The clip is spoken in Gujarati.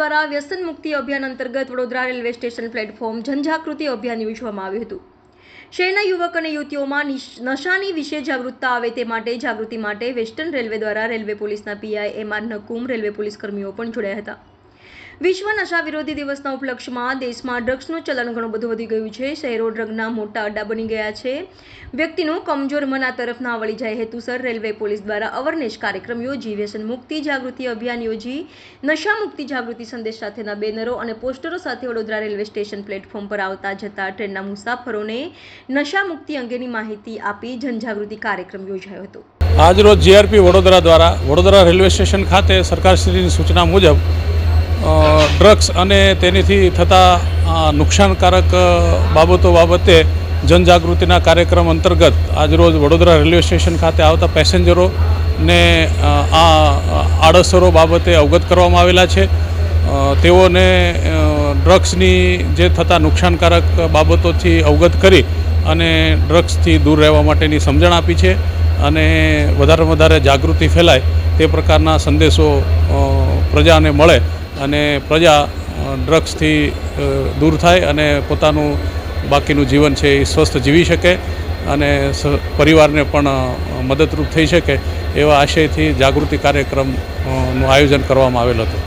દ્વારા વ્યસન મુક્તિ અભિયાન અંતર્ગત વડોદરા રેલવે સ્ટેશન પ્લેટફોર્મ જનજાગૃતિ અભિયાન યોજવામાં આવ્યું હતું। શહેરના યુવક અને યુવતીઓમાં નશાની વિશે જાગૃતતા આવે તે માટે જાગૃતિ માટે વેસ્ટર્ન રેલવે દ્વારા રેલવે પોલીસના PI M R Nakum railway police કર્મીઓ પણ જોડાયા હતા। વિશ્વ નશા વિરોધી દિવસના ઉપલક્ષમાં દેશમાં ડ્રગ્સનું ચલણ ઘણું બધું વધી ગયું છે। શહેરો ડ્રગના મોટા અડ્ડા બની ગયા છે। વ્યક્તિનું કમજોર મન આ તરફ ના વળી જાય હેતુસર રેલવે પોલીસ દ્વારા અવરનેસ કાર્યક્રમ યોજી વ્યસન મુક્તિ જાગૃતિ અભિયાન યોજી નશા મુક્તિ જાગૃતિ સંદેશ સાથેના બેનરો અને પોસ્ટરો સાથે વડોદરા રેલવે સ્ટેશન પ્લેટફોર્મ પર આવતા જતા ટ્રેનના મુસાફરોને નશા મુક્તિ અંગેની માહિતી આપી જનજાગૃતિ કાર્યક્રમ યોજાયો હતો। આજરોજ જીઆરપી વડોદરા દ્વારા વડોદરા રેલવે સ્ટેશન ખાતે સરકારશ્રીની સૂચના મુજબ ડ્રગ્સ અને તેનાથી થતા નુકસાનકારક બાબતો બાબતે જનજાગૃતિના કાર્યક્રમ અંતર્ગત આજરોજ વડોદરા રેલવે સ્ટેશન ખાતે આવતા પેસેન્જરોને આ આડઅસરો બાબતે અવગત કરવામાં આવેલા છે। તેઓને ડ્રગ્સની જે થતા નુકસાનકારક બાબતોથી અવગત કરી અને ડ્રગ્સથી દૂર રહેવા માટેની સમજણ આપી છે અને વધારે વધારે જાગૃતિ ફેલાય તે પ્રકારના સંદેશો પ્રજાને મળે અને પ્રજા ડ્રગ્સથી દૂર થાય અને પોતાનું બાકીનું જીવન છે એ સ્વસ્થ જીવી શકે અને પરિવારને પણ મદદરૂપ થઈ શકે એવા આશયથી જાગૃતિ કાર્યક્રમનું આયોજન કરવામાં આવેલ હતું।